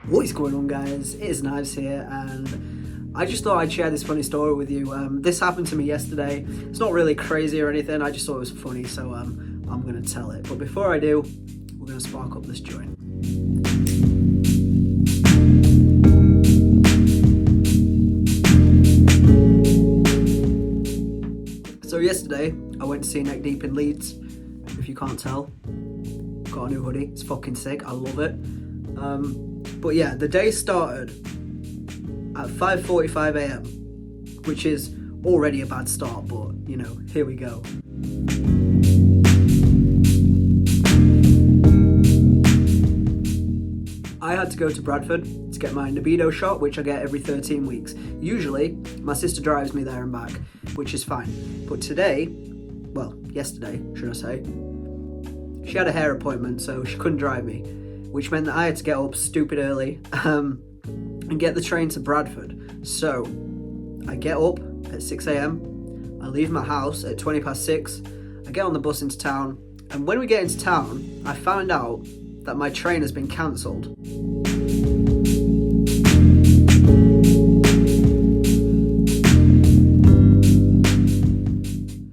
What is going on, guys? It is Knives here, and I just thought I'd share this funny story with you. This happened to me yesterday. It's not really crazy or anything, I just thought it was funny, so I'm going to tell it. But before I do, we're going to spark up this joint. So yesterday, I went to see Neck Deep in Leeds. If you can't tell, got a new hoodie. It's fucking sick. I love it. But yeah, the day started at 5:45 a.m, which is already a bad start, but you know, here we go. I had to go to Bradford to get my libido shot, which I get every 13 weeks. Usually, my sister drives me there and back, which is fine. But today, well, yesterday, should I say, she had a hair appointment, so she couldn't drive me, which meant that I had to get up stupid early and get the train to Bradford. So I get up at 6 a.m, I leave my house at 20 past 6, I get on the bus into town, and when we get into town, I found out that my train has been cancelled.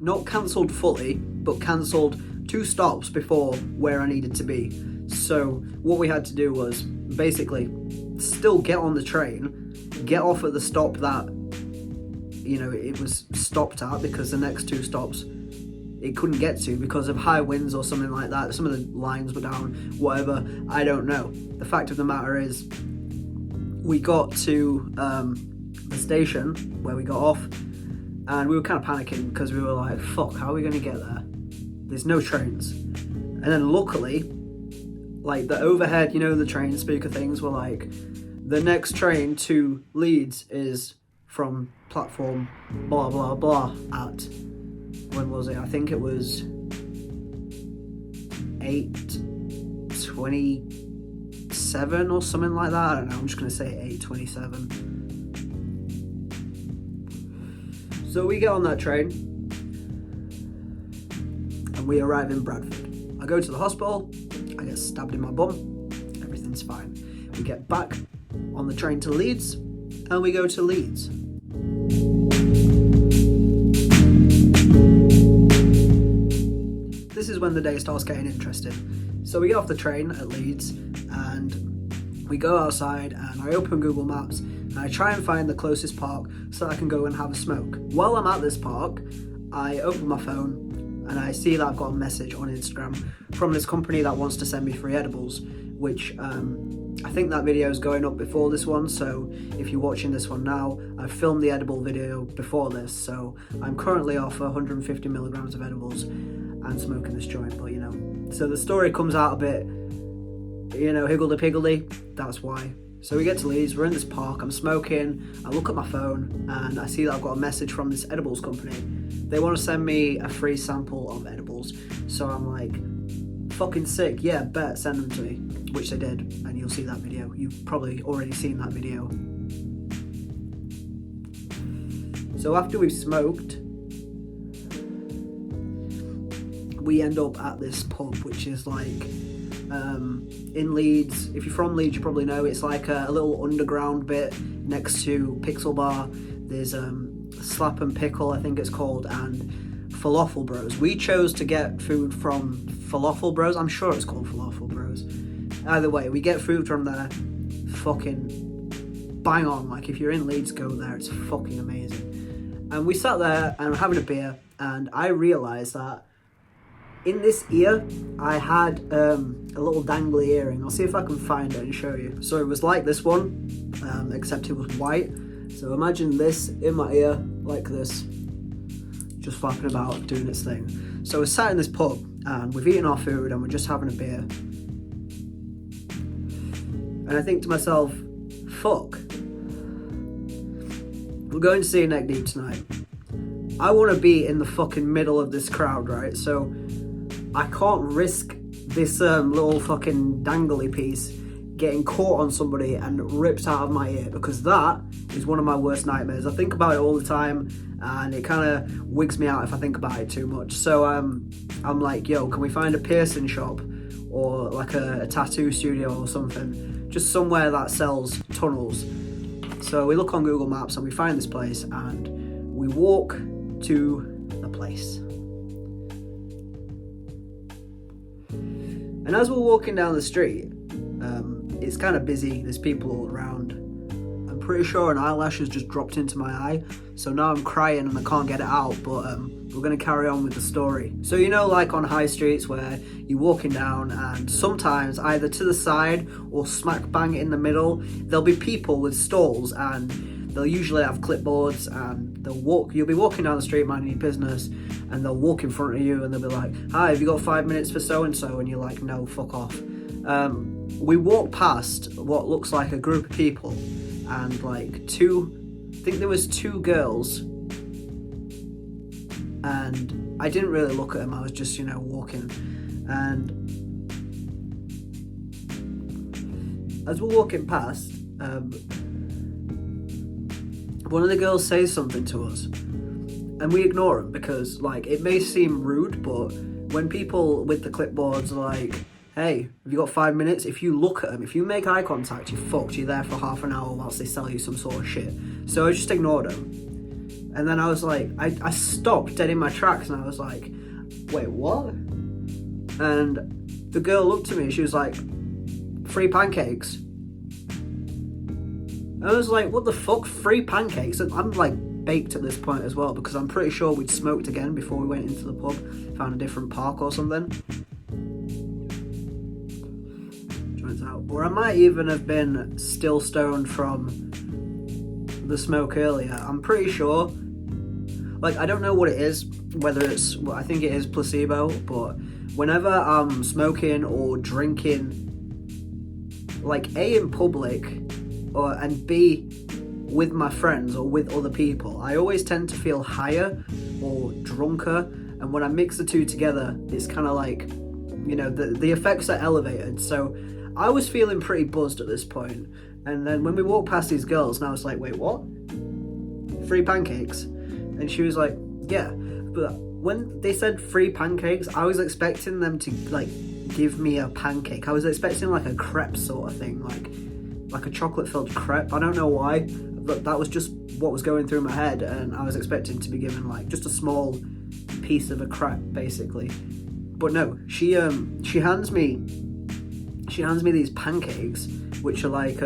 Not cancelled fully, but cancelled 2 stops before where I needed to be. So what we had to do was basically still get on the train, get off at the stop that, you know, it was stopped at, because the next 2 stops it couldn't get to because of high winds or something like that. Some of the lines were down, whatever, I don't know. The fact of the matter is, we got to the station where we got off, and we were kind of panicking because we were like, fuck, how are we going to get there? There's no trains. And then luckily, like the overhead, you know, the train speaker things were like, the next train to Leeds is from platform blah blah blah at, when was it? I think it was 8:27 or something like that. I don't know, I'm just going to say 8:27. So we get on that train and we arrive in Bradford. I go to the hospital, I get stabbed in my bum, everything's fine. We get back on the train to Leeds, and we go to Leeds. This is when the day starts getting interesting. So we get off the train at Leeds, and we go outside, and I open Google Maps, and I try and find the closest park so that I can go and have a smoke. While I'm at this park, I open my phone, and I see that I've got a message on Instagram from this company that wants to send me free edibles, which I think that video is going up before this one, so if you're watching this one now, I filmed the edible video before this, so I'm currently off 150 milligrams of edibles and smoking this joint, but you know, so the story comes out a bit, you know, higgledy-piggledy, that's why. So we get to Leeds, we're in this park, I'm smoking, I look at my phone, and I see that I've got a message from this edibles company. They want to send me a free sample of edibles, so I'm like, fucking sick, yeah, bet, send them to me, which they did, and you'll see that video. You've probably already seen that video. So after we've smoked, we end up at this pub, which is like, in Leeds, if you're from Leeds you probably know, it's like a little underground bit next to Pixel Bar. There's Slap and Pickle, I think it's called, and Falafel Bros. We chose to get food from Falafel Bros. I'm sure it's called Falafel Bros. Either way, we get food from there. Fucking bang on. Like, if you're in Leeds, go there. It's fucking amazing. And we sat there and we're having a beer, and I realised that in this ear, I had a little dangly earring. I'll see if I can find it and show you. So it was like this one, except it was white. So imagine this in my ear, like this, just flapping about, doing its thing. So we're sat in this pub, and we've eaten our food, and we're just having a beer. And I think to myself, fuck, we're going to see Neck Deep tonight. I want to be in the fucking middle of this crowd, right? So I can't risk this little fucking dangly piece getting caught on somebody and ripped out of my ear, because that is one of my worst nightmares. I think about it all the time, and it kind of wigs me out if I think about it too much. So I'm like, yo, can we find a piercing shop or like a tattoo studio or something, just somewhere that sells tunnels. So we look on Google Maps and we find this place and we walk to the place. And as we're walking down the street, it's kind of busy, there's people all around. I'm pretty sure an eyelash has just dropped into my eye, so now I'm crying and I can't get it out, but we're going to carry on with the story. So you know, like on high streets where you're walking down and sometimes either to the side or smack bang in the middle, there'll be people with stalls and they'll usually have clipboards and you'll be walking down the street minding your business and they'll walk in front of you and they'll be like, "Hi, have you got 5 minutes for so-and-so?" And you're like, "No, fuck off." We walk past what looks like a group of people and like I think there was 2 girls, and I didn't really look at them, I was just, walking. And as we're walking past, one of the girls says something to us and we ignore them because like it may seem rude, but when people with the clipboards are like, "Hey, have you got 5 minutes?" If you look at them, if you make eye contact, you're fucked. You're there for half an hour whilst they sell you some sort of shit. So I just ignored them. And then I was like, I stopped dead in my tracks and I was like, "Wait, what?" And the girl looked at me and she was like, "Free pancakes." I was like, "What the fuck? Free pancakes?" And I'm like baked at this point as well because I'm pretty sure we'd smoked again before we went into the pub, found a different park or something. Out. Or I might even have been still stoned from the smoke earlier. I'm pretty sure. Like, I don't know what it is, whether it's, well, I think it is placebo, but whenever I'm smoking or drinking, like A, in public, and B, with my friends or with other people, I always tend to feel higher or drunker, and when I mix the two together, it's kind of like, the effects are elevated. So I was feeling pretty buzzed at this point, and then when we walked past these girls, and I was like, "Wait, what? Free pancakes?" And she was like, "Yeah." But when they said free pancakes, I was expecting them to like give me a pancake. I was expecting like a crepe sort of thing, like a chocolate filled crepe. I don't know why, but that was just what was going through my head, and I was expecting to be given like just a small piece of a crepe basically. But no, she hands me these pancakes, which are like,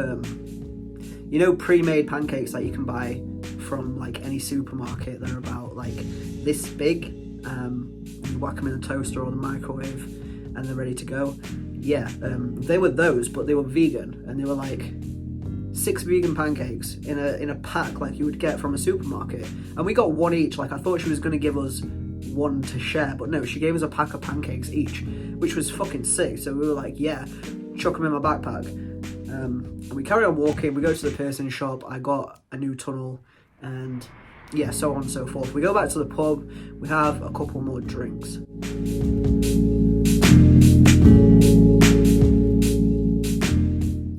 pre-made pancakes that you can buy from like any supermarket. They're about like this big. You whack them in a toaster or the microwave and they're ready to go. Yeah, they were those, but they were vegan, and they were like 6 vegan pancakes in a pack like you would get from a supermarket. And we got one each. Like, I thought she was going to give us one to share, but no, she gave us a pack of pancakes each, which was fucking sick. So we were like, yeah, chuck them in my backpack. And we carry on walking, we go to the piercing shop, I got a new tunnel, and yeah, so on and so forth. We go back to the pub, we have a couple more drinks.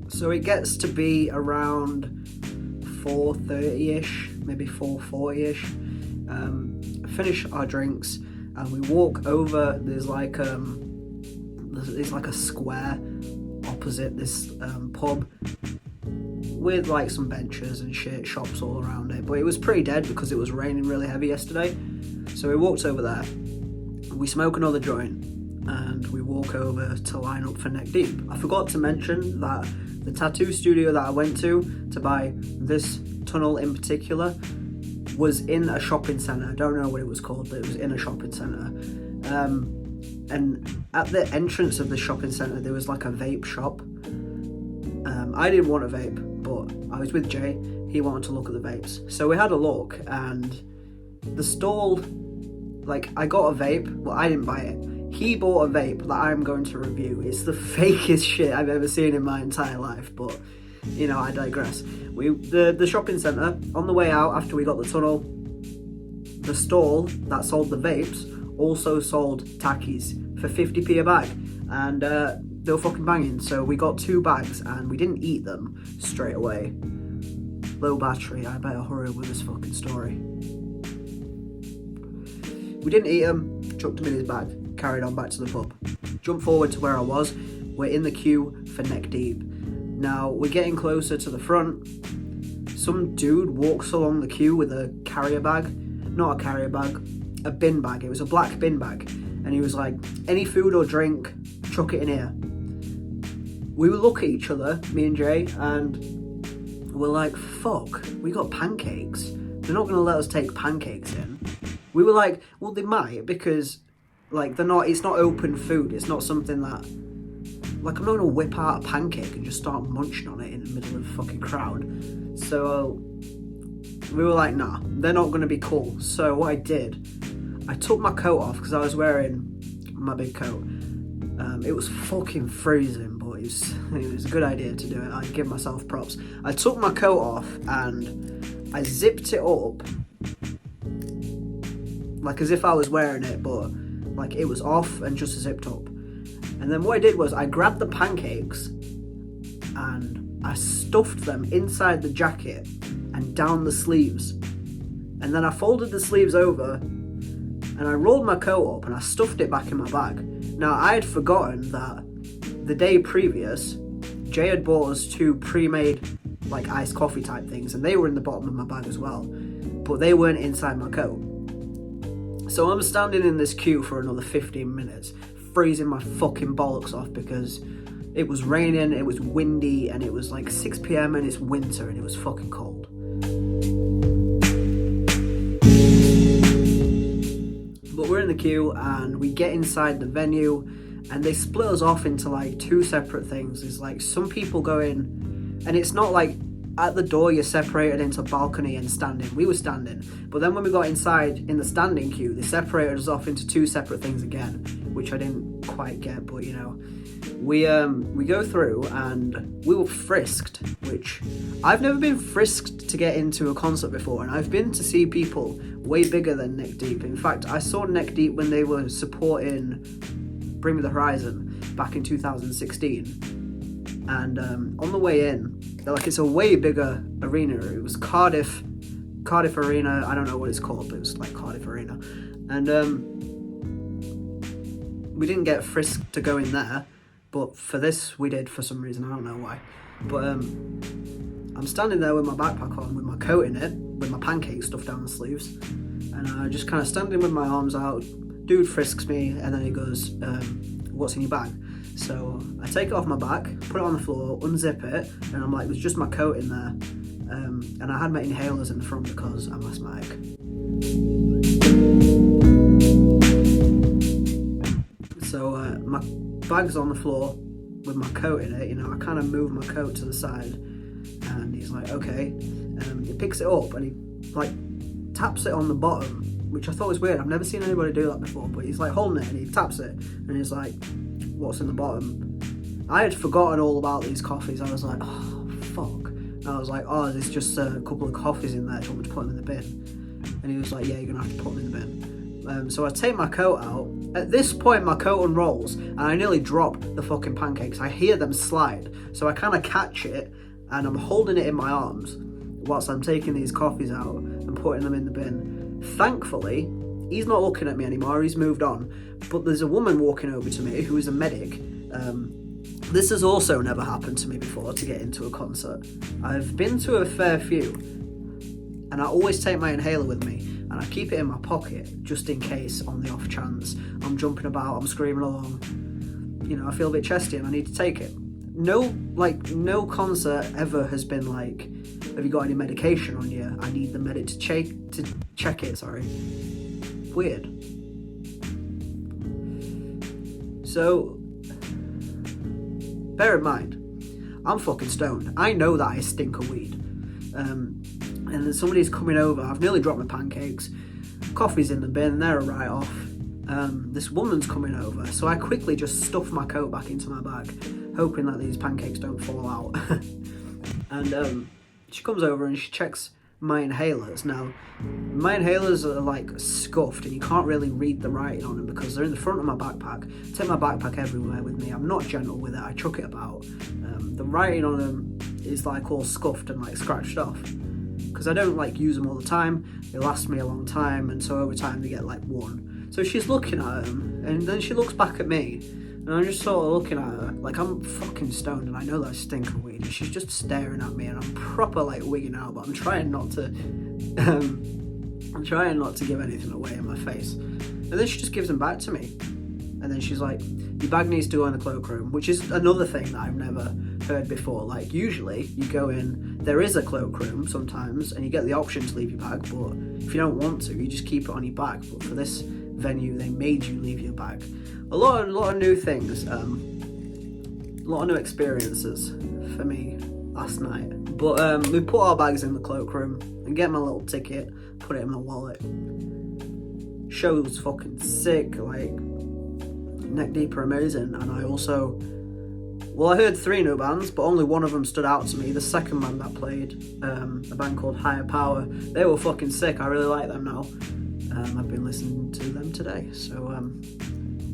So it gets to be around 4:30ish, maybe 4:40ish. Finish our drinks and we walk over. There's like a square opposite this pub with like some benches and shit, shops all around it, but it was pretty dead because it was raining really heavy yesterday. So we walked over there, we smoke another joint, and we walk over to line up for neck deep. I forgot to mention that the tattoo studio that I went to buy this tunnel in particular was in a shopping centre. I don't know what it was called, but it was in a shopping centre. And at the entrance of the shopping centre, there was like a vape shop. I didn't want a vape, but I was with Jay. He wanted to look at the vapes. So we had a look, and the stall, like, I got a vape, well, I didn't buy it. He bought a vape that I'm going to review. It's the fakest shit I've ever seen in my entire life, but I digress. The shopping centre, on the way out after we got the tunnel, the stall that sold the vapes also sold tackies for 50p a bag, and they were fucking banging. So we got 2 bags and we didn't eat them straight away. Low battery, I better hurry with this fucking story. We didn't eat them, chucked them in his bag, carried on back to the pub. Jump forward to where I was. We're in the queue for neck deep. Now, we're getting closer to the front. Some dude walks along the queue with a carrier bag. Not a carrier bag, a bin bag. It was a black bin bag. And he was like, any food or drink, chuck it in here. We would look at each other, me and Jay, and we're like, fuck, we got pancakes. They're not going to let us take pancakes in. We were like, well, they might, because like it's not open food. It's not something that, like, I'm not going to whip out a pancake and just start munching on it in the middle of a fucking crowd. So we were like, nah, they're not going to be cool. So what I did, I took my coat off because I was wearing my big coat. It was fucking freezing, but it was a good idea to do it. I give myself props. I took my coat off and I zipped it up, like as if I was wearing it, but like it was off and just zipped up. And then what I did was I grabbed the pancakes and I stuffed them inside the jacket and down the sleeves. And then I folded the sleeves over and I rolled my coat up and I stuffed it back in my bag. Now, I had forgotten that the day previous, Jay had bought us 2 pre-made like iced coffee type things, and they were in the bottom of my bag as well, but they weren't inside my coat. So I'm standing in this queue for another 15 minutes, freezing my fucking bollocks off because it was raining, it was windy, and it was like 6 p.m. and it's winter and it was fucking cold. But we're in the queue and we get inside the venue and they split us off into like 2 separate things. There's like some people go in, and it's not like at the door you're separated into balcony and standing. We were standing, but then when we got inside in the standing queue, they separated us off into 2 separate things again, which I didn't quite get. But you know, we go through and we were frisked, which I've never been frisked to get into a concert before, and I've been to see people way bigger than Neck Deep. In fact, I saw Neck Deep when they were supporting Bring Me the Horizon back in 2016, and on the way in, it's a way bigger arena. It was Cardiff Arena. I don't know what it's called, but it was like Cardiff Arena, and we didn't get frisked to go in there, but for this we did for some reason. I don't know why, but I'm standing there with my backpack on, with my coat in it, with my pancakes stuffed down the sleeves, and I just kind of standing with my arms out. Dude frisks me, and then he goes, what's in your bag? So I take it off my back, put it on the floor, unzip it, and I'm like, there's just my coat in there. And I had my inhalers in the front because I'm asthmatic. So my bag's on the floor with my coat in it, you know, I kind of move my coat to the side, and he's like, okay. He picks it up and he like taps it on the bottom, which I thought was weird. I've never seen anybody do that before, but he's like holding it and he taps it and he's like, what's in the bottom? I had forgotten all about these coffees. I was like, oh fuck. And I was like, oh, there's just a couple of coffees in there, do you want me to put them in the bin? And he was like, yeah, you're gonna have to put them in the bin. So I take my coat out. At this point my coat unrolls and I nearly drop the fucking pancakes. I hear them slide, so I kind of catch it and I'm holding it in my arms whilst I'm taking these coffees out and putting them in the bin. Thankfully, he's not looking at me anymore, he's moved on. But there's a woman walking over to me who is a medic. This has also never happened to me before, to get into a concert. I've been to a fair few, and I always take my inhaler with me, and I keep it in my pocket, just in case, on the off chance. I'm jumping about, I'm screaming along, you know, I feel a bit chesty and I need to take it. No concert ever has been like, have you got any medication on you? I need the medic to check it, sorry. Weird. So, bear in mind, I'm fucking stoned. I know that I stink of weed. And then somebody's coming over, I've nearly dropped my pancakes, coffee's in the bin, they're a write-off. This woman's coming over, so I quickly just stuff my coat back into my bag, hoping that these pancakes don't fall out. And she comes over and she checks my inhalers. Now, my inhalers are like scuffed and you can't really read the writing on them because they're in the front of my backpack. I take my backpack everywhere with me. I'm not gentle with it, I chuck it about. The writing on them is like all scuffed and like scratched off because I don't like use them all the time. They last me a long time, and so over time they get like worn. So she's looking at them and then she looks back at me And I'm just sort of looking at her, like I'm fucking stoned and I know that I stink of weed, and she's just staring at me, and I'm proper like wigging out, but I'm trying not to give anything away in my face. And then she just gives them back to me. And then she's like, your bag needs to go in the cloakroom, which is another thing that I've never heard before. Like, usually you go in, there is a cloakroom sometimes, and you get the option to leave your bag, but if you don't want to, you just keep it on your bag. But for this venue, they made you leave your bag. A lot of new things, a lot of new experiences for me last night. But we put our bags in the cloakroom and get my little ticket, put it in my wallet. Show was fucking sick, like Neck Deep are amazing. And I also, well, I heard 3 new bands, but only one of them stood out to me. The second band that played, a band called Higher Power, they were fucking sick. I really like them now. I've been listening to them today, so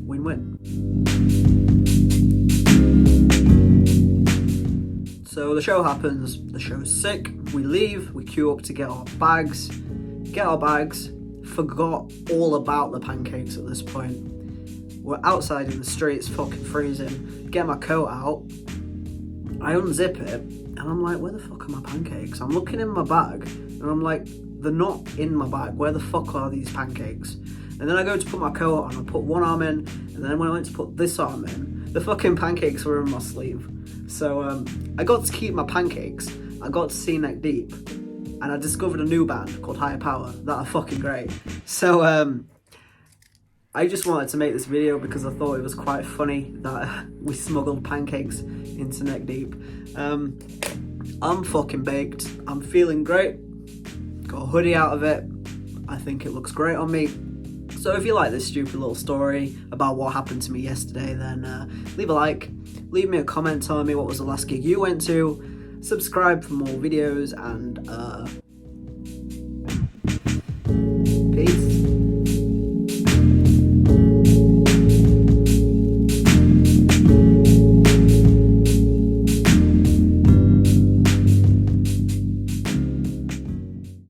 win-win. So the show happens, the show's sick, we leave, we queue up to get our bags, forgot all about the pancakes at this point. We're outside in the street, it's fucking freezing, get my coat out, I unzip it, and I'm like, where the fuck are my pancakes? I'm looking in my bag, and I'm like, they're not in my bag, where the fuck are these pancakes? And then I go to put my coat on, I put one arm in, and then when I went to put this arm in, the fucking pancakes were in my sleeve. So I got to keep my pancakes, I got to see Neck Deep, and I discovered a new band called Higher Power that are fucking great. So I just wanted to make this video because I thought it was quite funny that we smuggled pancakes into Neck Deep. I'm fucking baked, I'm feeling great, got a hoodie out of it, I think it looks great on me. So if you like this stupid little story about what happened to me yesterday, then leave a like, leave me a comment telling me what was the last gig you went to, subscribe for more videos, and